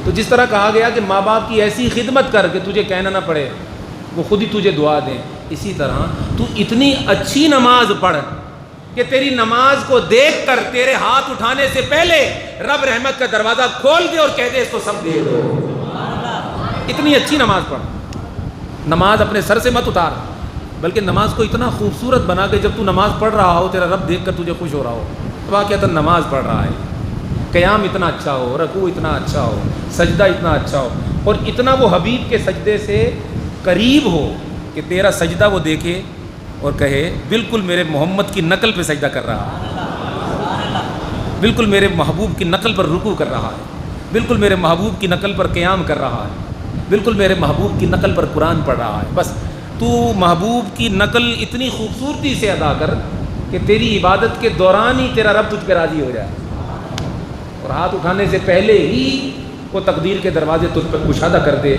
تو جس طرح کہا گیا کہ ماں باپ کی ایسی خدمت کر کہ تجھے کہنا نہ پڑے، وہ خود ہی تجھے دعا دیں، اسی طرح تو اتنی اچھی نماز پڑھ کہ تیری نماز کو دیکھ کر تیرے ہاتھ اٹھانے سے پہلے رب رحمت کا دروازہ کھول دے اور کہہ دے اس کو سب دے دو۔ اتنی اچھی نماز پڑھ، نماز اپنے سر سے مت اتار، بلکہ نماز کو اتنا خوبصورت بنا کہ جب تو نماز پڑھ رہا ہو تیرا رب دیکھ کر تجھے خوش ہو رہا ہو، واقعتاً نماز پڑھ رہا ہے، قیام اتنا اچھا ہو، رکوع اتنا اچھا ہو، سجدہ اتنا اچھا ہو، اور اتنا وہ حبیب کے سجدے سے قریب ہو کہ تیرا سجدہ وہ دیکھے اور کہے بالکل میرے محمد کی نقل پہ سجدہ کر رہا ہے، بالکل میرے محبوب کی نقل پر رکوع کر رہا ہے، بالکل میرے محبوب کی نقل پر قیام کر رہا ہے، بالکل میرے محبوب کی نقل پر قرآن پڑھ رہا ہے۔ بس تو محبوب کی نقل اتنی خوبصورتی سے ادا کر کہ تیری عبادت کے دوران ہی تیرا رب تجھ پہ راضی ہو جائے، اور ہاتھ اٹھانے سے پہلے ہی وہ تقدیر کے دروازے تجھ پہ کشادہ کر دے،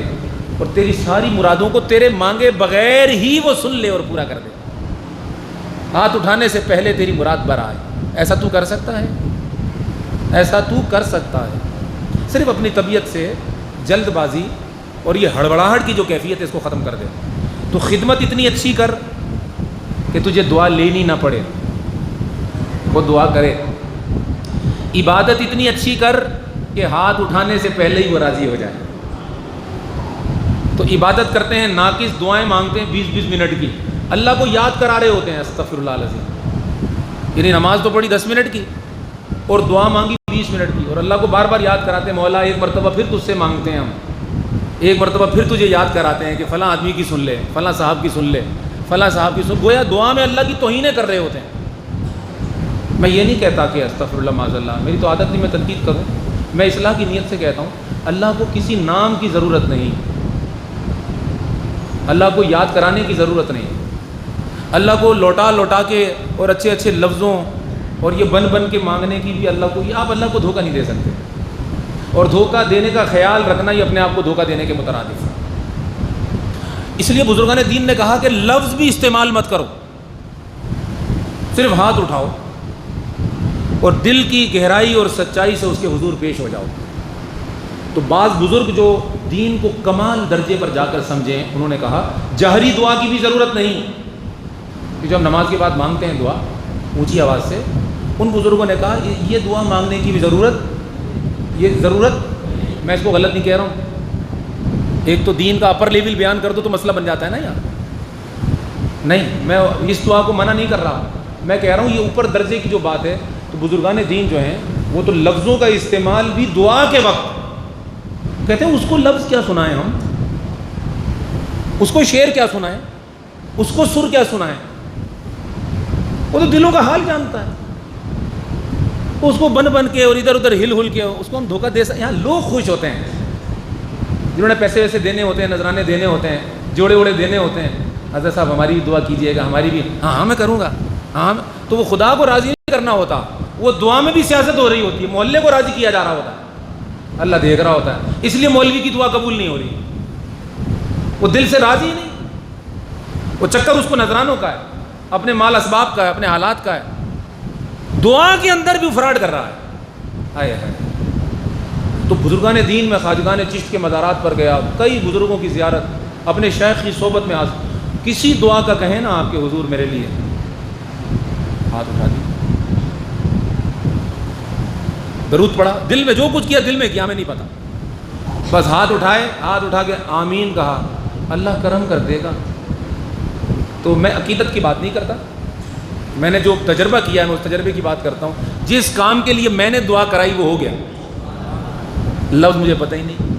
اور تیری ساری مرادوں کو تیرے مانگے بغیر ہی وہ سن لے اور پورا کر دے، ہاتھ اٹھانے سے پہلے تیری مراد بر آئے۔ ایسا تو کر سکتا ہے؟ ایسا تو کر سکتا ہے؟ صرف اپنی طبیعت سے جلد بازی اور یہ ہڑبڑاہٹ کی جو کیفیت ہے اس کو ختم کر دے۔ تو خدمت اتنی اچھی کر کہ تجھے دعا لینی نہ پڑے، وہ دعا کرے۔ عبادت اتنی اچھی کر کہ ہاتھ اٹھانے سے پہلے ہی وہ راضی ہو جائے۔ تو عبادت کرتے ہیں، ناقص دعائیں مانگتے ہیں 20-20 منٹ کی، اللہ کو یاد کرا رہے ہوتے ہیں استغفر اللہ العظیم، یعنی نماز تو پڑھی 10 منٹ کی اور دعا مانگی 20 منٹ کی، اور اللہ کو بار بار یاد کراتے ہیں، مولا ایک مرتبہ پھر تجھ سے مانگتے ہیں ہم، ایک مرتبہ پھر تجھے یاد کراتے ہیں کہ فلاں آدمی کی سن لے، فلاں صاحب کی سن لے، فلاں صاحب کی سن، گویا دعا میں اللہ کی توہینیں کر رہے ہوتے ہیں۔ میں یہ نہیں کہتا کہ استغفر اللہ معاذ اللہ، میری تو عادت نہیں میں تنقید کروں، میں اصلاح کی نیت سے کہتا ہوں اللہ کو کسی نام کی ضرورت نہیں، اللہ کو یاد کرانے کی ضرورت نہیں، اللہ کو لوٹا لوٹا کے اور اچھے اچھے لفظوں اور یہ بن بن کے مانگنے کی بھی اللہ کو، یہ آپ اللہ کو دھوکہ نہیں دے سکتے، اور دھوکہ دینے کا خیال رکھنا یہ اپنے آپ کو دھوکہ دینے کے مترادف ہے۔ اس لیے بزرگان دین نے کہا کہ لفظ بھی استعمال مت کرو، صرف ہاتھ اٹھاؤ اور دل کی گہرائی اور سچائی سے اس کے حضور پیش ہو جاؤ۔ تو بعض بزرگ جو دین کو کمال درجے پر جا کر سمجھیں، انہوں نے کہا جہری دعا کی بھی ضرورت نہیں، کہ جو ہم نماز کے بعد مانگتے ہیں دعا اونچی آواز سے، ان بزرگوں نے کہا یہ دعا مانگنے کی بھی ضرورت میں اس کو غلط نہیں کہہ رہا ہوں، ایک تو دین کا اپر لیول بیان کر دو تو مسئلہ بن جاتا ہے نا یار، نہیں میں اس دعا کو منع نہیں کر رہا، میں کہہ رہا ہوں یہ اوپر درجے کی جو بات ہے، تو بزرگان دین جو ہیں وہ تو لفظوں کا استعمال بھی دعا کے وقت کہتے ہیں، اس کو لفظ کیا سنائیں ہم، اس کو شعر کیا سنائیں، اس کو سر کیا سنائیں، وہ تو دلوں کا حال جانتا ہے، اس کو بن بن کے اور ادھر ادھر ہل ہل کے اس کو ہم دھوکہ دے سکتے ہیں۔ یہاں لوگ خوش ہوتے ہیں جنہوں نے پیسے ویسے دینے ہوتے ہیں، نذرانے دینے ہوتے ہیں، جوڑے وڑے دینے ہوتے ہیں، حضرت صاحب ہماری بھی دعا کیجیے گا، ہماری بھی، ہاں میں کروں گا، ہاں، تو وہ خدا کو راضی نہیں کرنا ہوتا، وہ دعا میں بھی سیاست ہو رہی ہوتی ہے، محلے کو راضی کیا جا رہا ہوتا ہے، اللہ دیکھ رہا ہوتا ہے، اس لیے مولوی کی دعا قبول نہیں ہو رہی، وہ دل سے راضی نہیں، وہ چکر اس کو نذرانوں کا ہے، اپنے مال اسباب کا ہے، اپنے حالات کا ہے، دعا کے اندر بھی فراڈ کر رہا ہے۔ آئے ہے تو بزرگان دین میں خواجگان چشت کے مزارات پر گیا، کئی بزرگوں کی زیارت، اپنے شیخ کی صحبت میں کسی دعا کا کہیں نا آپ کے حضور میرے لیے، ہاتھ اٹھا دی، درود پڑھا، دل میں جو کچھ کیا دل میں کیا ہمیں نہیں پتا، بس ہاتھ اٹھائے، ہاتھ اٹھا کے آمین کہا، اللہ کرم کر دے گا۔ تو میں عقیدت کی بات نہیں کرتا، میں نے جو تجربہ کیا ہے میں اس تجربے کی بات کرتا ہوں، جس کام کے لیے میں نے دعا کرائی وہ ہو گیا، لفظ مجھے پتہ ہی نہیں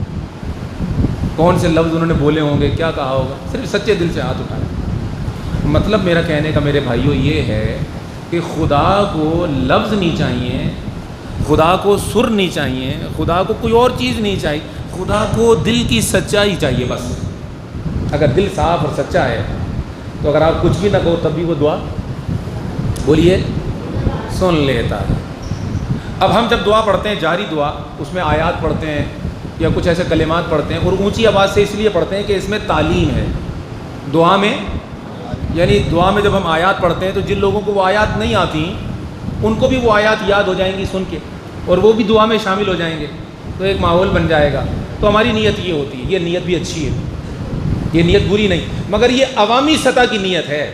کون سے لفظ انہوں نے بولے ہوں گے، کیا کہا ہوگا، صرف سچے دل سے ہاتھ اٹھایا۔ مطلب میرا کہنے کا میرے بھائیوں یہ ہے کہ خدا کو لفظ نہیں چاہیے، خدا کو سر نہیں چاہیے، خدا کو کوئی اور چیز نہیں چاہیے، خدا کو دل کی سچائی چاہیے بس۔ اگر دل صاف اور سچا ہے تو اگر آپ کچھ بھی نہ کہو تب بھی وہ دعا بولیے سن لیتا ہے۔ اب ہم جب دعا پڑھتے ہیں جاری دعا، اس میں آیات پڑھتے ہیں یا کچھ ایسے کلمات پڑھتے ہیں، اور اونچی آواز سے اس لیے پڑھتے ہیں کہ اس میں تعلیم ہے دعا میں، یعنی دعا میں جب ہم آیات پڑھتے ہیں تو جن لوگوں کو وہ آیات نہیں آتی ان کو بھی وہ آیات یاد ہو جائیں گی سن کے، اور وہ بھی دعا میں شامل ہو جائیں گے۔ تو ایک ماحول بن جائے گا. تو ہماری نیت یہ ہوتی ہے, یہ نیت بھی اچھی ہے, یہ نیت بری نہیں, مگر یہ عوامی سطح کی نیت ہے,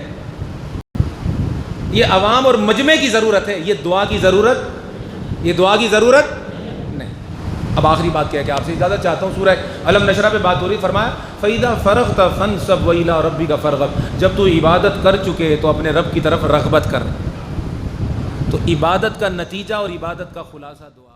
یہ عوام اور مجمع کی ضرورت ہے, یہ دعا کی ضرورت نہیں. اب آخری بات کیا ہے کہ آپ سے اجازت چاہتا ہوں, سورہ الم نشرہ پہ بات ہو رہی, فرمایا فَإِذَا فَرَغْتَ فَانْصَبْ وَإِلَىٰ رَبِّكَ فَارْغَب, جب تو عبادت کر چکے تو اپنے رب کی طرف رغبت کر. تو عبادت کا نتیجہ اور عبادت کا خلاصہ دعا.